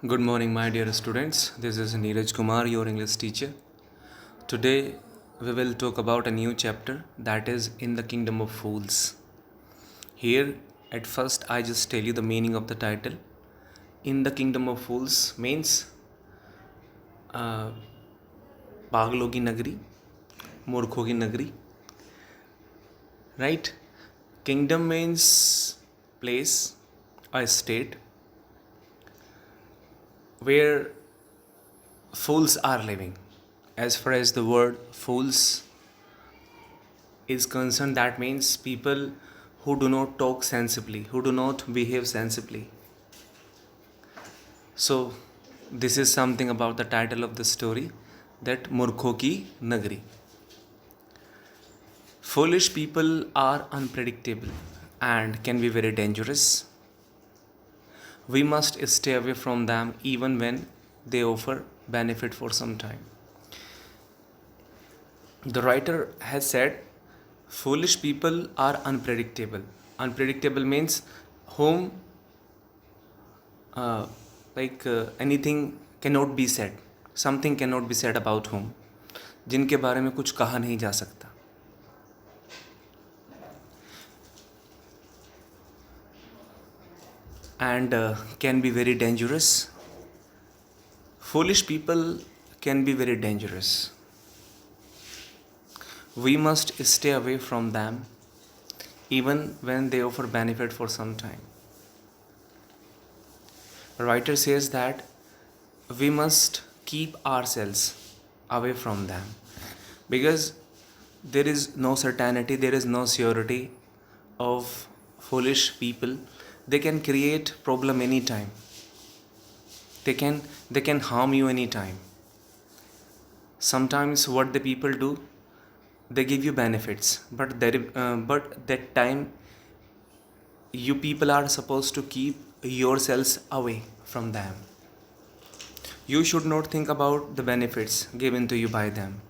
Good morning, my dear students. This is Neeraj Kumar, your English teacher. Today, we will talk about a new chapter that is in the Kingdom of Fools. Here, at first, I just tell you the meaning of the title. In the Kingdom of Fools means पागलों की नगरी, मूर्खों की नगरी. Right? Kingdom means place, a state where fools are living. As far as the word fools is concerned, that means people who do not talk sensibly, who do not behave sensibly. So, this is something about the title of the story, that Murkho ki Nagri. Foolish people are unpredictable and can be very dangerous. We must stay away from them even when they offer benefit for some time. The writer has said, foolish people are unpredictable. Unpredictable means whom anything cannot be said. Something cannot be said about whom. जिनके बारे में कुछ कहा नहीं जा सकता. And can be very dangerous. Foolish people can be very dangerous. We must stay away from them even when they offer benefit for some time. The writer says that we must keep ourselves away from them because there is no certainty, there is no surety of foolish people. They can create problem anytime. They can harm you anytime. Sometimes what the people do, they give you benefits, but that time you people are supposed to keep yourselves away from them. You should not think about the benefits given to you by them.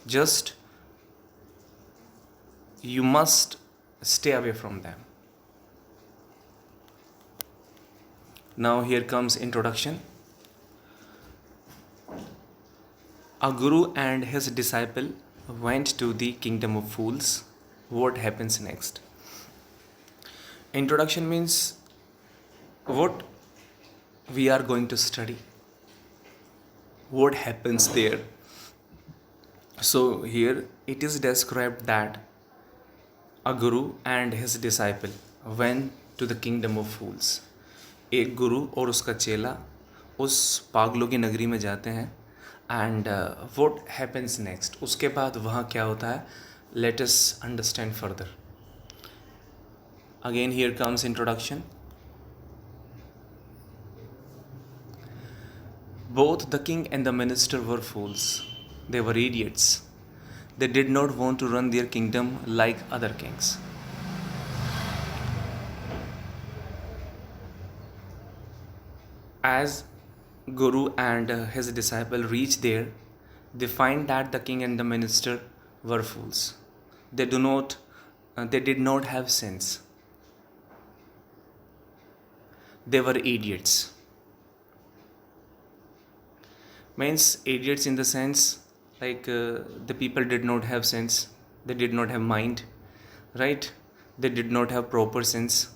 Just you must stay away from them. Now here comes introduction. A guru and his disciple went to the kingdom of fools. What happens next? Introduction means what we are going to study. What happens there? So here it is described that a guru and his disciple went to the kingdom of fools. एक गुरु और उसका चेला उस पागलों की नगरी में जाते हैं. एंड व्हाट हैपन्स नेक्स्ट, उसके बाद वहाँ क्या होता है, let us understand further. Again here comes introduction. Both the king and the minister were fools. They were idiots. They did not want to run their kingdom like other kings. As Guru and his disciple reach there, they find that the king and the minister were fools. They did not have sense. They were idiots. Means idiots in the sense the people did not have sense. They did not have mind, right? They did not have proper sense.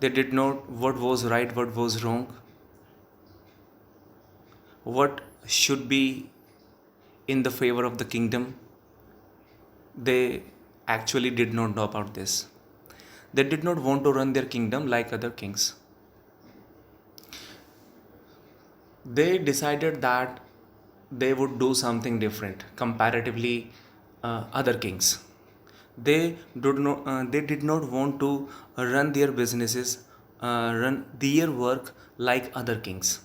They did not what was right, what was wrong, what should be in the favor of the kingdom. They actually did not know about this. They did not want to run their kingdom like other kings. They decided that they would do something different comparatively other kings. They did not want to run their businesses, run their work like other kings.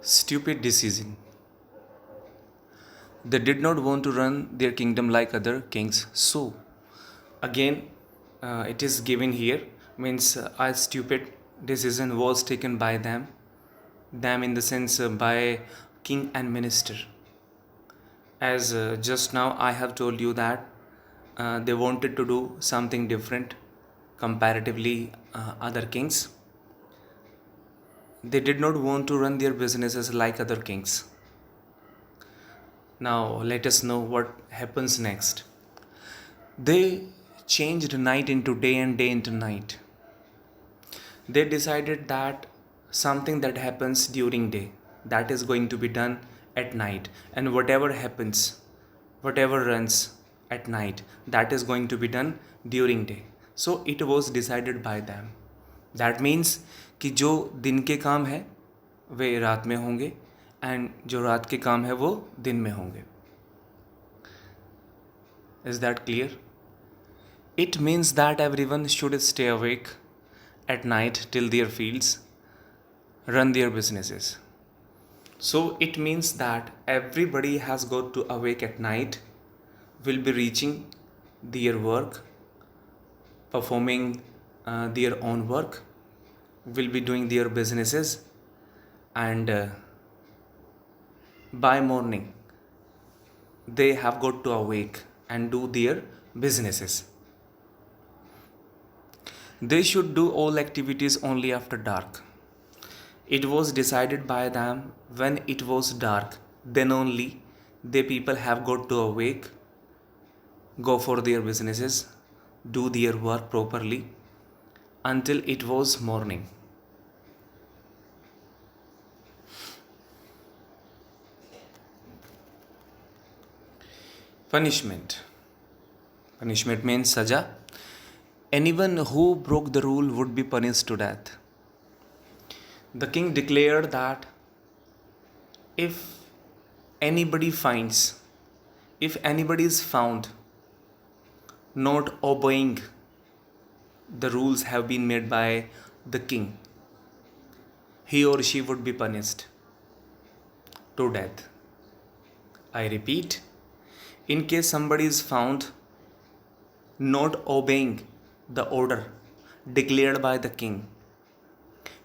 Stupid decision. They did not want to run their kingdom like other kings. So again it is given here, means a stupid decision was taken by them in the sense by king and minister. As just now I have told you that they wanted to do something different comparatively other kings. They did not want to run their businesses like other kings. Now let us know what happens next. They changed night into day and day into night. They decided that something that happens during day, that is going to be done at night, and whatever happens, whatever runs at night, that is going to be done during day. So it was decided by them. That means कि जो दिन के काम है वे रात में होंगे and जो रात के काम है वो दिन में होंगे. Is that clear? It means that everyone should stay awake at night till their fields, run their businesses. So it means that everybody has got to awake at night, will be reaching their work, performing their own work, will be doing their businesses, and by morning they have got to awake and do their businesses. They should do all activities only after dark. It was decided by them when it was dark, then only the people have got to awake, go for their businesses, do their work properly until it was morning. Punishment. Punishment means saja. Anyone who broke the rule would be punished to death. The king declared that if anybody is found not obeying the rules have been made by the king, he or she would be punished to death. I repeat, in case somebody is found not obeying the order declared by the king,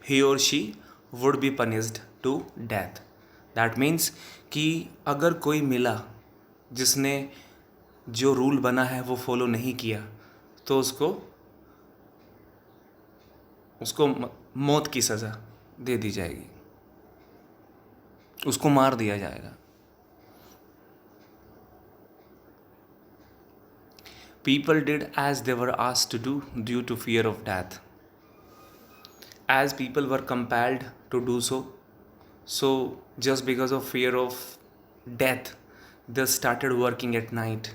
he or she would be punished to death. That means कि अगर कोई मिला जिसने जो rule बना है वो follow नहीं किया तो उसको मौत की सज़ा दे दी जाएगी, उसको मार दिया जाएगा. People did as they were asked to do due to fear of death. As people were compelled to do so just because of fear of death, they started working at night.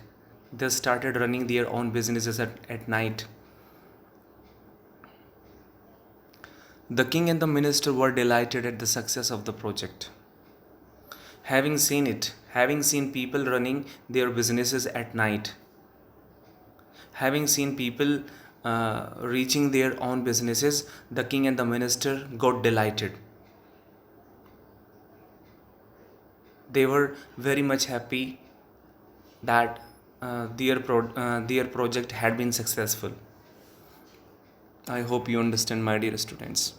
They started running their own businesses at night. The king and the minister were delighted at the success of the project. Having seen people running their businesses at night, having seen people reaching their own businesses, the king and the minister got delighted. They were very much happy that their project had been successful. I hope you understand, my dear students.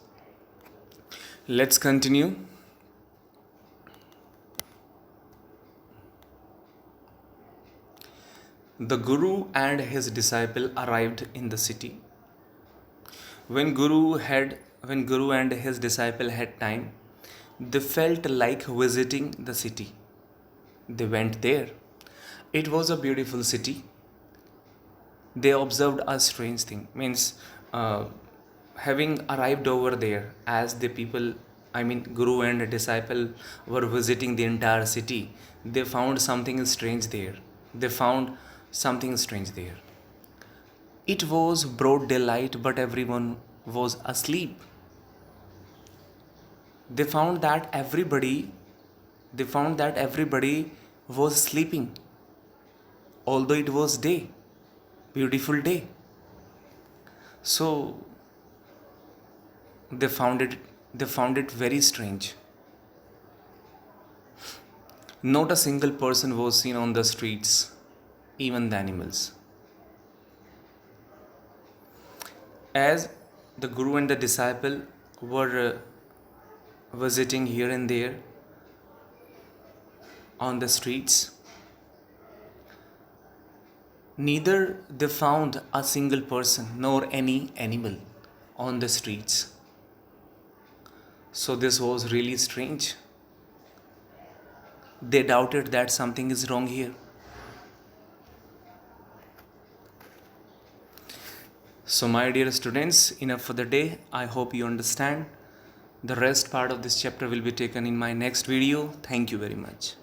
Let's continue. The Guru and his disciple arrived in the city. When Guru and his disciple had time, they felt like visiting the city. They went there. It was a beautiful city. They observed a strange thing. Means having arrived over there, as the people, Guru and disciple were visiting the entire city, they found something strange there. It was broad daylight, but everyone was asleep. They found that everybody was sleeping, although it was day, beautiful day. So they found it very strange. Not a single person was seen on the streets, even the animals. As the Guru and the disciple were visiting here and there on the streets, Neither they found a single person nor any animal on the streets. So this was really strange. They doubted that something is wrong here. So, my dear students, enough for the day. I hope you understand. The rest part of this chapter will be taken in my next video. Thank you very much.